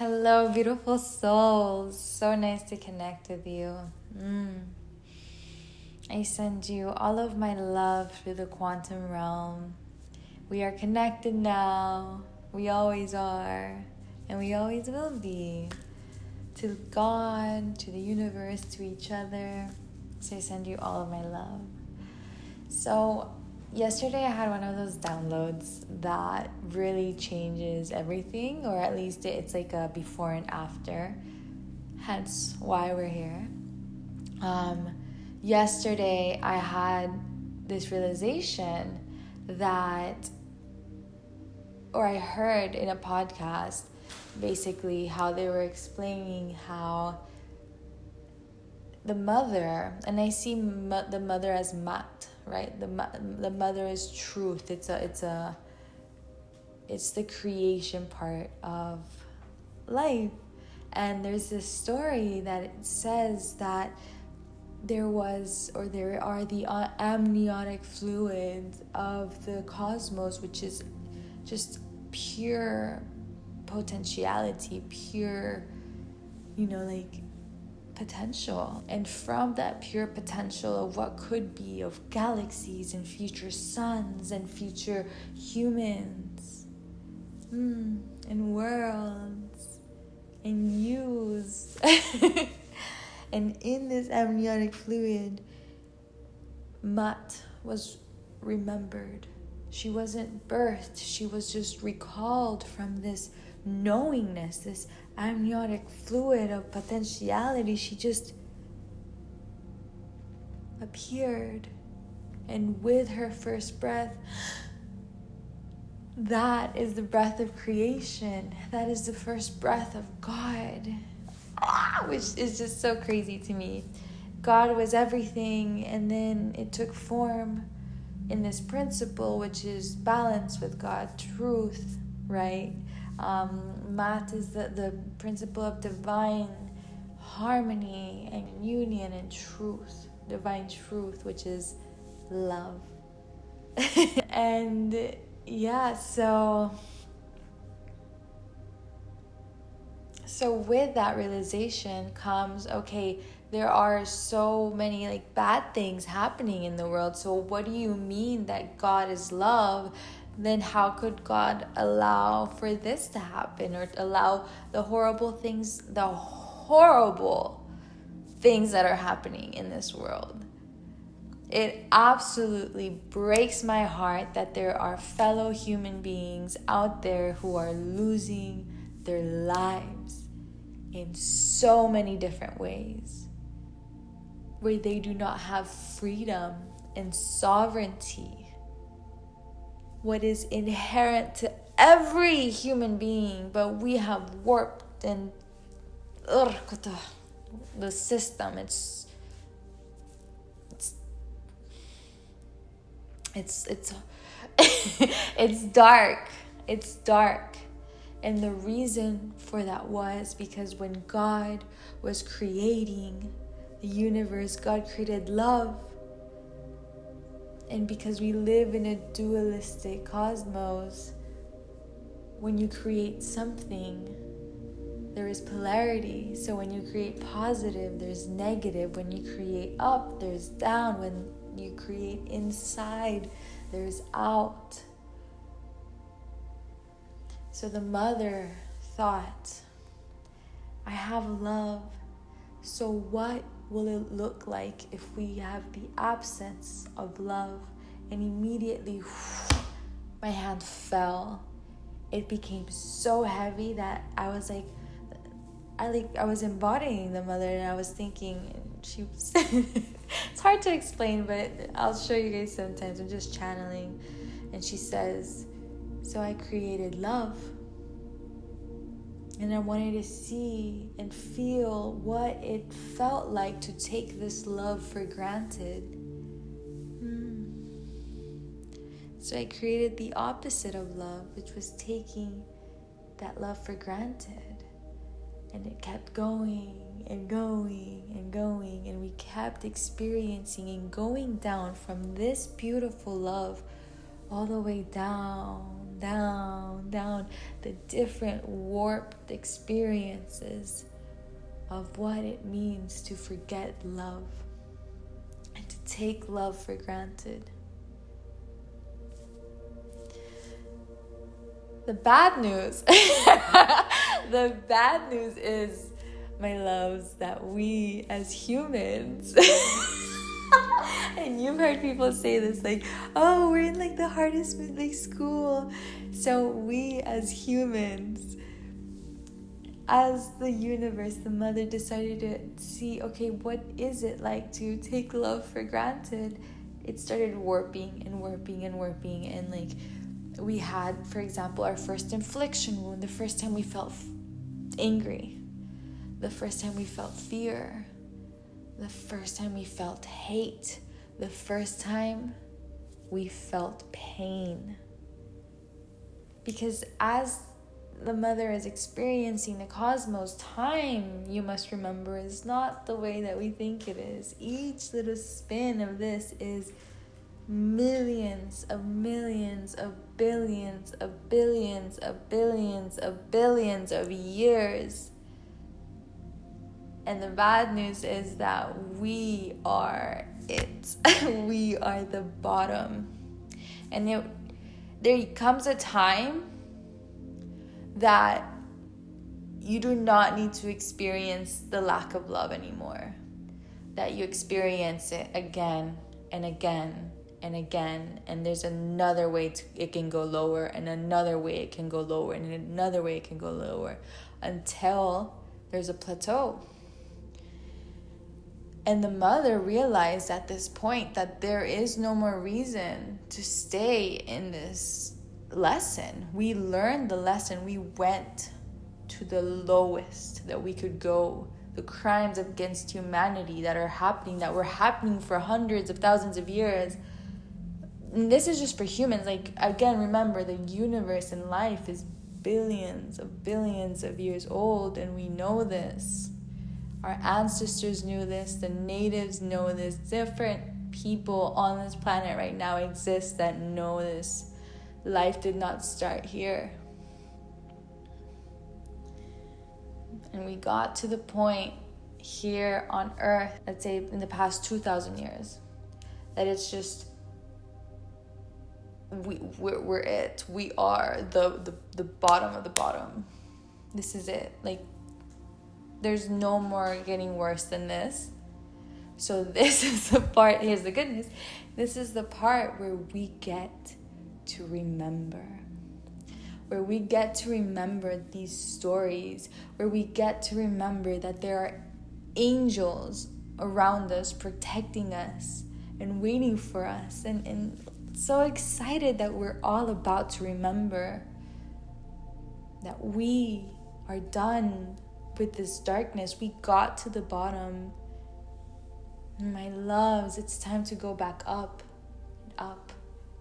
Hello, beautiful souls. So nice to connect with you. I send you all of my love through the quantum realm. We are connected now. We always are. And we always will be. To God, to the universe, to each other. So I send you all of my love. So yesterday I had one of those downloads that really changes everything, or at least it's like a before and after, hence why we're here. Yesterday I had this realization that, or I heard in a podcast basically how they were explaining how the mother, and I see the mother as mat, right? The mother is truth. It's the creation part of life. And there's this story that it says that there are the amniotic fluids of the cosmos, which is just pure potentiality, pure, potential. And from that pure potential of what could be, of galaxies and future suns and future humans and worlds and yous and in this amniotic fluid, Mat was remembered. She wasn't birthed, she was just recalled from this knowingness, this amniotic fluid of potentiality. She just appeared, and with her first breath, that is the breath of creation. That is the first breath of God, which is just so crazy to me. God was everything, and then it took form in this principle, which is balance with God, truth, right? Mat is the principle of divine harmony and union and truth, divine truth, which is love. And yeah, so with that realization comes, okay, there are so many bad things happening in the world. So what do you mean that God is love? Then how could God allow for this to happen, or allow the horrible things that are happening in this world? It absolutely breaks my heart that there are fellow human beings out there who are losing their lives in so many different ways, where they do not have freedom and sovereignty, what is inherent to every human being, but we have warped and the system. It's it's dark. It's dark. And the reason for that was because when God was creating the universe, God created love. And because we live in a dualistic cosmos, when you create something, there is polarity. So when you create positive, there's negative. When you create up, there's down. When you create inside, there's out. So the mother thought, I have love, so what will it look like if we have the absence of love? And immediately, my hand fell. It became so heavy that I was I was embodying the mother, and I was thinking, she was it's hard to explain, but I'll show you guys sometimes. I'm just channeling. And she says, so I created love. And I wanted to see and feel what it felt like to take this love for granted. So I created the opposite of love, which was taking that love for granted. And it kept going and going and going. And we kept experiencing and going down from this beautiful love all the way down down the different warped experiences of what it means to forget love and to take love for granted. The bad news, the bad news is, my loves, that we as humans, and you've heard people say this, like, oh, we're in like the hardest like school. So we as humans, as the universe, the mother decided to see, okay, what is it like to take love for granted? It started warping, and like we had, for example, our first infliction wound, the first time we felt angry, the first time we felt fear, the first time we felt hate, the first time we felt pain. Because as the mother is experiencing the cosmos, time, you must remember, is not the way that we think it is. Each little spin of this is millions of billions of years. And the bad news is that we are it. We are the bottom. And there comes a time that you do not need to experience the lack of love anymore. That you experience it again and again and again. And there's another way it can go lower, and another way it can go lower, and another way it can go lower, until there's a plateau. And the mother realized at this point that there is no more reason to stay in this lesson. We learned the lesson. We went to the lowest that we could go. The crimes against humanity that were happening for hundreds of thousands of years. And this is just for humans. Like, again, remember, the universe and life is billions of years old, and we know this. Our ancestors knew this, the natives know this, different people on this planet right now exist that know this. Life did not start here. And we got to the point here on Earth, let's say in the past 2,000 years, that it's just, we're it. We are the bottom of the bottom. This is it. Like, there's no more getting worse than this. So this is the part, here's the good news. This is the part where we get to remember. Where we get to remember these stories. Where we get to remember that there are angels around us protecting us and waiting for us. And so excited that we're all about to remember that we are done with this darkness. We got to the bottom. My loves, it's time to go back up and up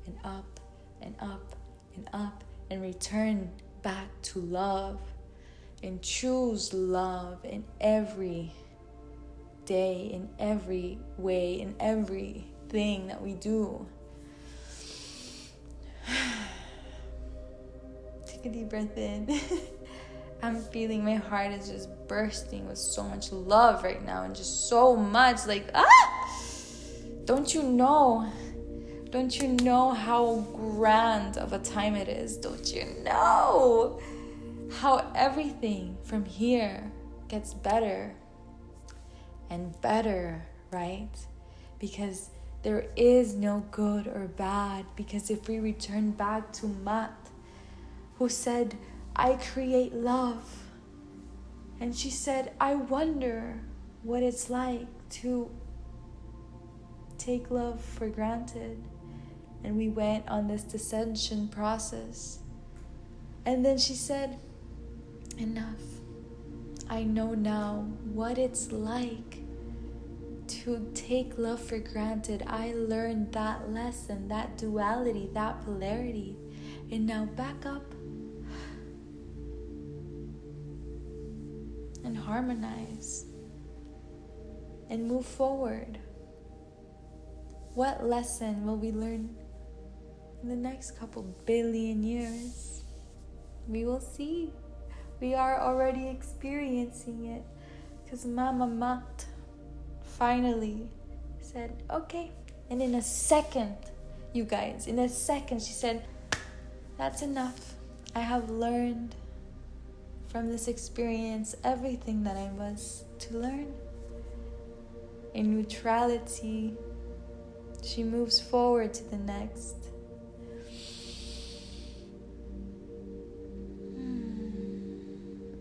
and up and up and up, and return back to love, and choose love in every day, in every way, in everything that we do. Take a deep breath in. I'm feeling my heart is just bursting with so much love right now, and just so much like, don't you know how grand of a time it is? Don't you know how everything from here gets better and better, right? Because there is no good or bad. Because if we return back to Mat, who said, I create love. And she said, I wonder what it's like to take love for granted. And we went on this descension process. And then she said, enough. I know now what it's like to take love for granted. I learned that lesson, that duality, that polarity. And now back up and harmonize and move forward. What lesson will we learn in the next couple billion years. We will see. We are already experiencing it. Because Mama Mat finally said, okay. And in a second, you guys, in a second, she said, that's enough. I have learned from this experience everything that I was to learn. In neutrality, she moves forward to the next.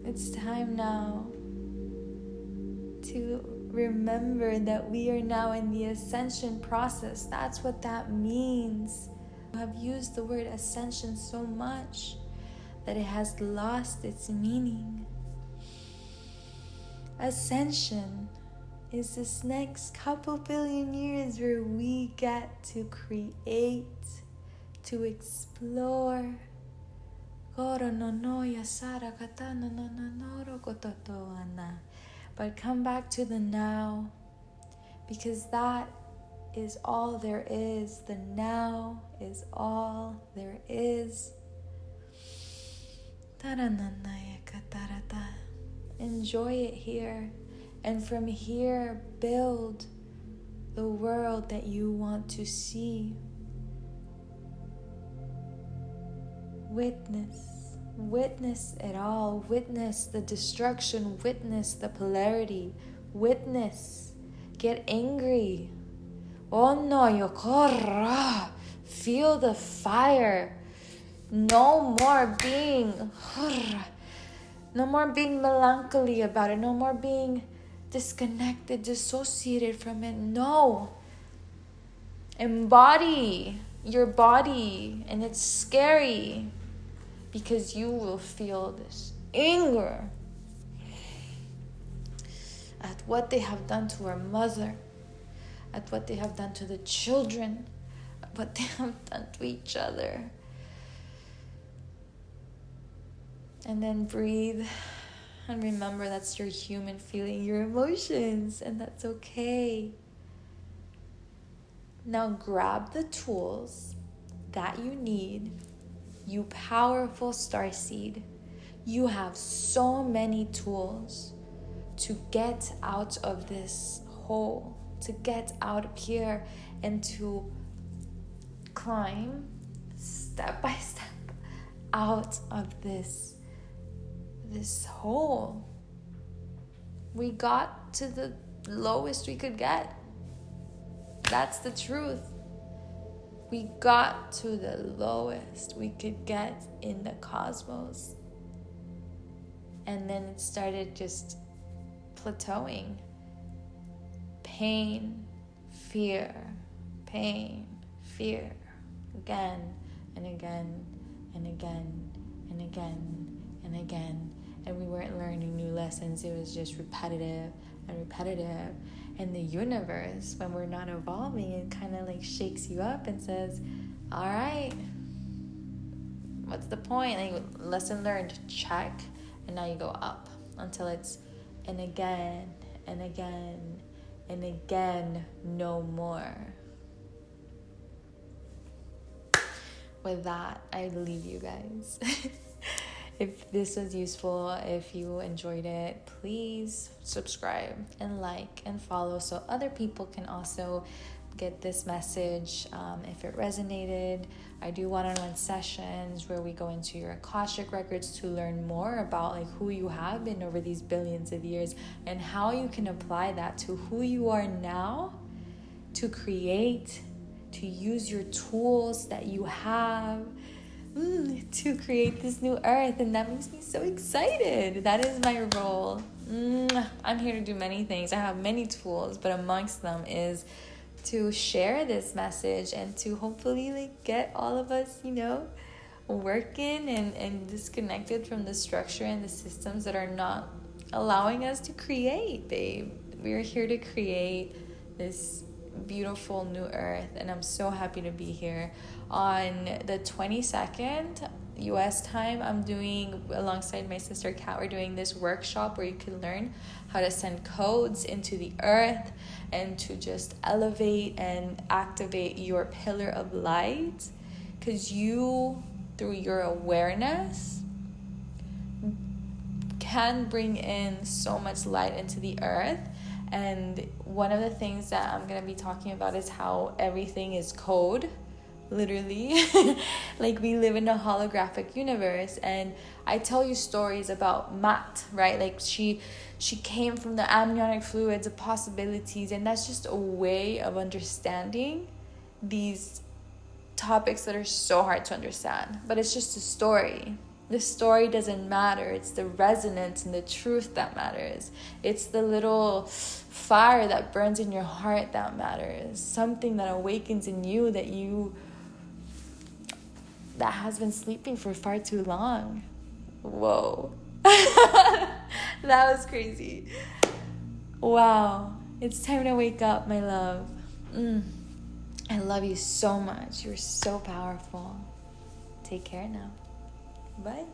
It's time now to remember that we are now in the ascension process. That's what that means. I have used the word ascension so much that it has lost its meaning. Ascension is this next couple billion years where we get to create, to explore. But come back to the now, because that is all there is. The now is all there is. Enjoy it here, and from here build the world that you want to see. Witness it all. Witness the destruction. Witness the polarity. Witness. Get angry. Oh no, yokora. Feel the fire. No more being melancholy about it. No more being disconnected, dissociated from it. No. Embody your body, and it's scary because you will feel this anger at what they have done to our mother, at what they have done to the children, at what they have done to each other. And then breathe and remember that's your human feeling, your emotions, and that's okay. Now grab the tools that you need. You powerful starseed. You have so many tools to get out of this hole, to get out of here and to climb step by step out of this hole. We got to the lowest we could get. That's the truth. We got to the lowest we could get in the cosmos. And then it started just plateauing. Pain, fear, again and again and again and again and again. And we weren't learning new lessons. It was just repetitive and repetitive. And the universe, when we're not evolving, it kind of like shakes you up and says, all right, what's the point? Like, lesson learned, check. And now you go up until it's and again and again and again, no more. With that, I leave you guys. If this was useful, if you enjoyed it, please subscribe and like and follow so other people can also get this message. If it resonated, I do one-on-one sessions where we go into your Akashic records to learn more about like who you have been over these billions of years and how you can apply that to who you are now, to create, to use your tools that you have to create this new earth. And that makes me so excited. That is my role. I'm here to do many things. I have many tools, but amongst them is to share this message and to hopefully like get all of us, working and disconnected from the structure and the systems that are not allowing us to create, babe. We're here to create this beautiful new earth, and I'm so happy to be here. On the 22nd US time, I'm doing, alongside my sister Kat, we're doing this workshop where you can learn how to send codes into the earth and to just elevate and activate your pillar of light, because you, through your awareness, can bring in so much light into the earth. And one of the things that I'm going to be talking about is how everything is code, literally. Like, we live in a holographic universe, and I tell you stories about Mat, right? Like, she came from the amniotic fluids of possibilities, and that's just a way of understanding these topics that are so hard to understand. But it's just a story. The story doesn't matter. It's the resonance and the truth that matters. It's the little fire that burns in your heart that matters. Something that awakens in you that has been sleeping for far too long. Whoa. That was crazy. Wow. It's time to wake up, my love. I love you so much. You're so powerful. Take care now. Bye.